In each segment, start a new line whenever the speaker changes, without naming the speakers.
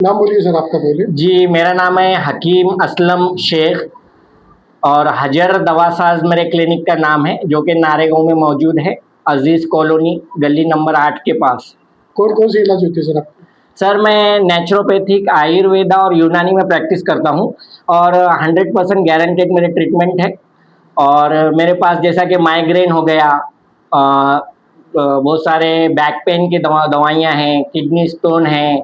नाम बोलिए सर आपका पहले।
जी, मेरा नाम है हकीम असलम शेख और हजर दवासाज मेरे क्लिनिक का नाम है, जो कि नारेगांव में मौजूद है, अजीज़ कॉलोनी, गली नंबर 8 के पास।
कौन कौन सी इलाज होती है सर आपको?
सर, मैं नेचुरोपैथिक, आयुर्वेदा और यूनानी में प्रैक्टिस करता हूँ और 100% गारंटेड मेरे ट्रीटमेंट है। और मेरे पास जैसा कि माइग्रेन हो गया, बहुत सारे बैक पेन की दवाइयाँ हैं, किडनी स्टोन है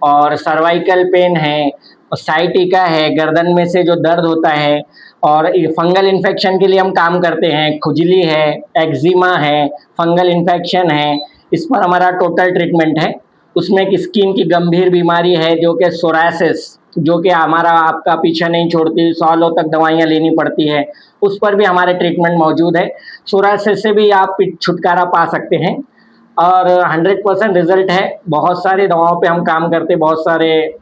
और सर्वाइकल पेन है, साइटिका है, गर्दन में से जो दर्द होता है, और फंगल इन्फेक्शन के लिए हम काम करते हैं, खुजली है, एक्जिमा है, फंगल इन्फेक्शन है, इस पर हमारा टोटल ट्रीटमेंट है। उसमें एक स्किन की गंभीर बीमारी है जो कि सोरायसिस, जो कि हमारा आपका पीछा नहीं छोड़ती, सालों तक दवाइयाँ लेनी पड़ती है, उस पर भी हमारे ट्रीटमेंट मौजूद है। सोरायसिस से भी आप छुटकारा पा सकते हैं और 100% रिजल्ट है। बहुत सारी दवाओं पे हम काम करते हैं, बहुत सारे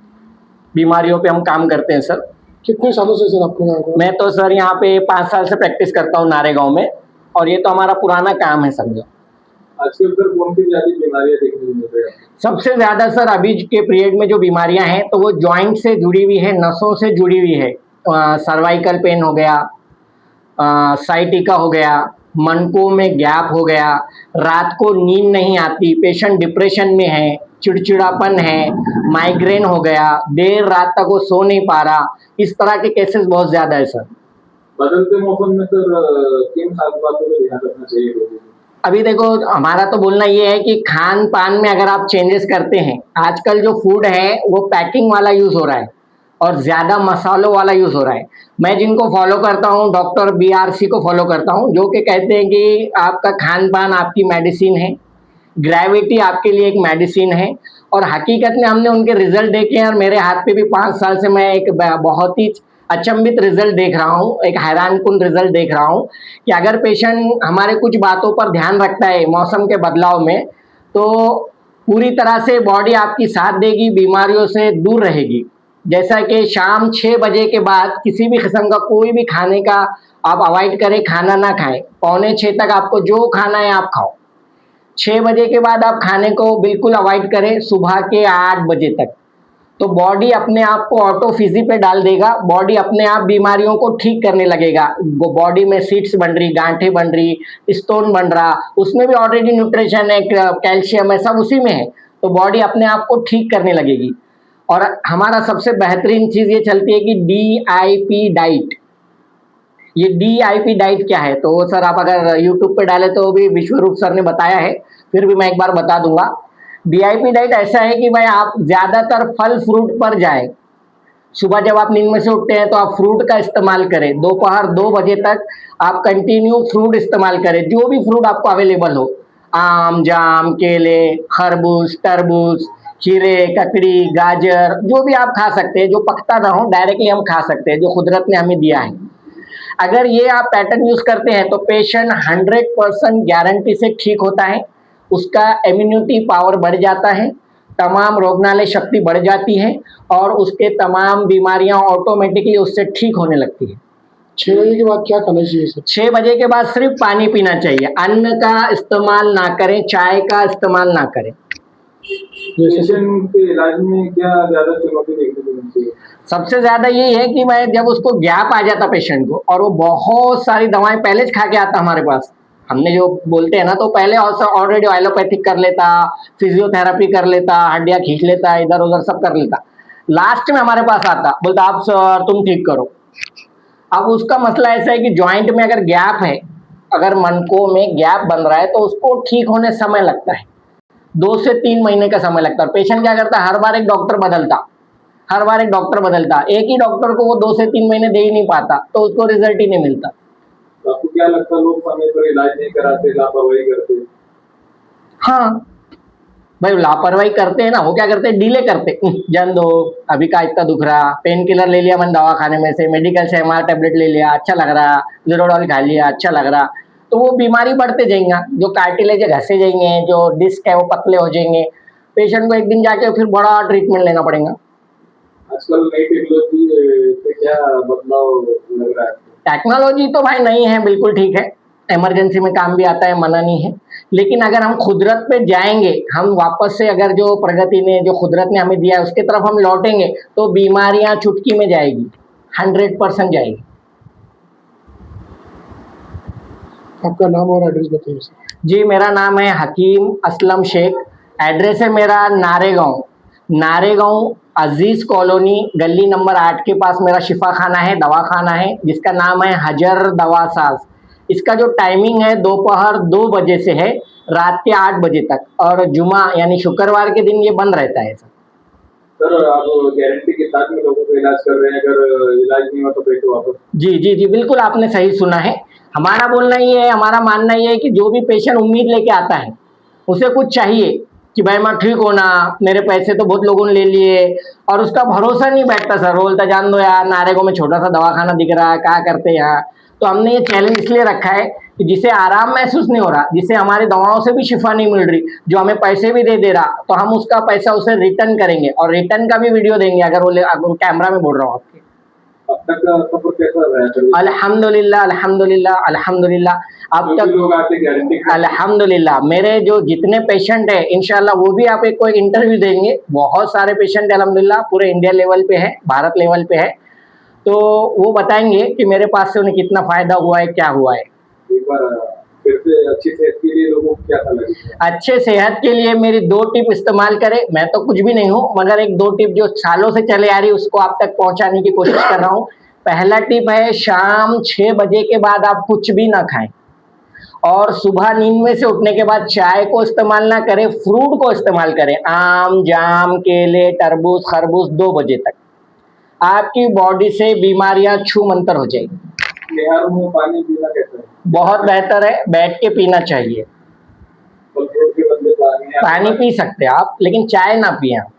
बीमारियों पे हम काम करते हैं सर।
कितने सालों से सर आपको यहाँ का?
मैं तो सर यहाँ पे 5 साल से प्रैक्टिस करता हूँ नारेगांव में, और ये तो हमारा पुराना काम है समझो।
आजकल सर कौन सी ज्यादा बीमारियां देखने को मिल रही है?
सबसे ज़्यादा सर अभी के पीरियड में जो बीमारियां हैं तो वो जॉइंट से जुड़ी हुई है, नसों से जुड़ी हुई है। सर्वाइकल पेन हो गया, साइटिका हो गया, मनकों में गैप हो गया, रात को नींद नहीं आती, पेशेंट डिप्रेशन में है, चिड़चिड़ापन है, माइग्रेन हो गया, देर रात तक वो सो नहीं पा रहा, इस तरह के केसेस बहुत ज़्यादा है सर।
बदलते मौसम में सर किन खास बातों का ध्यान रखना चाहिए लोगों को?
अभी देखो, हमारा तो बोलना ये है कि खान पान में अगर आप चेंजेस करते हैं, आजकल जो फूड है वो पैकिंग वाला यूज़ हो रहा है और ज़्यादा मसालों वाला यूज़ हो रहा है। मैं जिनको फॉलो करता हूँ, डॉक्टर BRC को फॉलो करता हूँ, जो कि कहते हैं कि आपका खान पान आपकी मेडिसिन है, ग्रेविटी आपके लिए एक मेडिसिन है। और हकीकत में हमने उनके रिजल्ट देखे हैं और मेरे हाथ पे भी 5 साल से मैं एक बहुत ही अचंभित रिजल्ट देख रहा हूँ, एक हैरानकुन रिजल्ट देख रहा हूँ कि अगर पेशेंट हमारे कुछ बातों पर ध्यान रखता है मौसम के बदलाव में, तो पूरी तरह से बॉडी आपकी साथ देगी, बीमारियों से दूर रहेगी। जैसा कि शाम 6 बजे के बाद किसी भी किस्म का कोई भी खाने का आप अवॉइड करें, खाना ना खाएं। पौने 6 तक आपको जो खाना है आप खाओ। 6 बजे के बाद आप खाने को बिल्कुल अवॉइड करें, सुबह के 8 बजे तक। तो बॉडी अपने आप को ऑटोफिजी पे डाल देगा, बॉडी अपने आप बीमारियों को ठीक करने लगेगा। बॉडी में सीट्स बन रही, गांठें बन रही, स्टोन बन रहा, उसमें भी ऑलरेडी न्यूट्रिशन है, कैल्शियम है, सब उसी में है, तो बॉडी अपने आप को ठीक करने लगेगी। और हमारा सबसे बेहतरीन चीज़ ये चलती है कि DIP डाइट। ये DIP डाइट क्या है, तो सर आप अगर यूट्यूब पे डालें तो भी विश्वरूप सर ने बताया है, फिर भी मैं एक बार बता दूंगा। DIP डाइट ऐसा है कि भाई आप ज़्यादातर फल फ्रूट पर जाएं। सुबह जब आप नींद में से उठते हैं तो आप फ्रूट का इस्तेमाल करें, दोपहर 2 बजे तक आप कंटिन्यू फ्रूट इस्तेमाल करें, जो भी फ्रूट आपको अवेलेबल हो, आम, जाम, केले, खरबूज, तरबूज, खीरे, ककड़ी, गाजर, जो भी आप खा सकते हैं, जो पकता ना हो डायरेक्टली हम खा सकते हैं, जो कुदरत ने हमें दिया है। अगर ये आप पैटर्न यूज़ करते हैं तो पेशेंट 100% गारंटी से ठीक होता है, उसका इम्यूनिटी पावर बढ़ जाता है, तमाम रोगनालय शक्ति बढ़ जाती है और उसके तमाम बीमारियां ऑटोमेटिकली उससे ठीक होने लगती है।
6 बजे के बाद क्या करना चाहिए सर?
6 बजे के बाद सिर्फ पानी पीना चाहिए, अन्न का इस्तेमाल ना करें, चाय का इस्तेमाल ना करें।
पेशेंट के इलाज में क्या ज्यादा चुनौती देखने को मिलती है?
सबसे ज़्यादा यही है कि मैं जब उसको गैप आ जाता पेशेंट को और वो बहुत सारी दवाएं पहले से खा के आता हमारे पास, हमने जो बोलते हैं ना, तो पहले ऑलरेडी एलोपैथिक कर लेता, फिजियोथेरेपी कर लेता, हड्डियाँ खींच लेता, इधर उधर सब कर लेता, लास्ट में हमारे पास आता बोलता आप सर तुम ठीक करो। अब उसका मसला ऐसा है कि जॉइंट में अगर गैप है, अगर मनकों में गैप बन रहा है तो उसको ठीक होने समय लगता है, 2 से 3 महीने का समय लगता है। पेशेंट क्या करता है, हर बार एक डॉक्टर बदलता, हर बार एक डॉक्टर बदलता, एक ही डॉक्टर को वो 2 से 3 महीने दे ही नहीं पाता, तो उसको रिजल्ट ही नहीं मिलता।
तो आपको क्या लगता है लोग समय पर इलाज नहीं कराते, लापरवाही करते?
हाँ भाई, लापरवाही करते हैं ना, वो क्या करते हैं, डिले करते, जन दो, अभी का इतना दुख रहा, पेन किलर ले लिया मैंने दवा खाने में से, मेडिकल से MR टेबलेट ले लिया, अच्छा लग रहा, ज़ेरोडॉल खा लिया, अच्छा लग रहा, तो वो बीमारी बढ़ते जाएंगे, जो कार्टिलेज घसे जाएंगे, जो डिस्क है वो पतले हो जाएंगे, पेशेंट को एक दिन जाके फिर बड़ा ट्रीटमेंट लेना पड़ेगा।
आजकल नई टेक्नोलॉजी से क्या बदलाव लग रहा है?
टेक्नोलॉजी तो भाई नहीं है, बिल्कुल ठीक है, इमरजेंसी में काम भी आता है, मना नहीं है। लेकिन अगर हम कुदरत पे जाएंगे, हम वापस से अगर जो प्रगति ने, जो कुदरत ने हमें दिया है उसके तरफ हम लौटेंगे तो बीमारियां चुटकी में जाएगी, 100% जाएगी।
आपका नाम और एड्रेस बताइए सर।
जी, मेरा नाम है हकीम असलम शेख। एड्रेस है मेरा नारेगांव अजीज कॉलोनी, गली नंबर 8 के पास मेरा शिफा खाना है, दवाखाना है, जिसका नाम है हजर दवासाज। इसका जो टाइमिंग है दोपहर 2 बजे से है रात के 8 बजे तक, और जुमा यानी शुक्रवार के दिन ये बंद रहता है सर।
सर आप गारंटी के साथ में लोगों को इलाज कर रहे हैं, अगर इलाज नहीं हुआ तो पैसे वापस?
जी जी जी, बिल्कुल आपने सही सुना है। हमारा बोलना ये है, हमारा मानना ये है कि जो भी पेशेंट उम्मीद लेके आता है उसे कुछ चाहिए कि भाई मैं ठीक होना, मेरे पैसे तो बहुत लोगों ने ले लिए, और उसका भरोसा नहीं बैठता सर। बोलता जान दो यार, नारेगांव में छोटा सा दवाखाना दिख रहा है, क्या करते यहाँ। तो हमने ये चैलेंज इसलिए रखा है कि जिसे आराम महसूस नहीं हो रहा, जिसे हमारी दवाओं से भी शिफा नहीं मिल रही, जो हमें पैसे भी दे रहा, तो हम उसका पैसा उसे रिटर्न करेंगे और रिटर्न का भी वीडियो देंगे। अगर कैमरा में बोल रहा हूँ आपके।
अब तक का सफर कैसा रहा है सर?
अल्हम्दुलिल्लाह अल्हम्दुलिल्लाह अल्हम्दुलिल्लाह। अब
जो
तक
भी लोग आते गारंटी
अल्हम्दुलिल्लाह मेरे जो जितने पेशेंट है इंशाल्लाह वो भी आप एक इंटरव्यू देंगे। बहुत सारे पेशेंट अल्हम्दुलिल्लाह पूरे इंडिया लेवल पे है, भारत लेवल पे है, तो वो बताएंगे कि मेरे पास से उन्हें कितना फायदा हुआ है, क्या हुआ है।
एक बार फिर से अच्छी सेहत के लिए लोगों को क्या सलाह देते हैं?
अच्छे सेहत के लिए मेरी 2 टिप इस्तेमाल करें। मैं तो कुछ भी नहीं हूँ, मगर एक 2 टिप जो सालों से चले आ रही है उसको आप तक पहुंचाने की कोशिश कर रहा हूँ। पहला टिप है, शाम 6 बजे के बाद आप कुछ भी ना खाएं, और सुबह नींद में से उठने के बाद चाय को इस्तेमाल ना करें, फ्रूट को इस्तेमाल करें। आम, जाम, केले, तरबूज, खरबूज 2 बजे तक आपकी बॉडी से बीमारियां छू मंतर हो जाएगी।
बिहार में पानी पीना कैसा है?
बहुत बेहतर है, बैठ के पीना चाहिए।
फल फ्रूट के बदले पानी
पानी पी सकते हैं आप, लेकिन चाय ना पिए आप।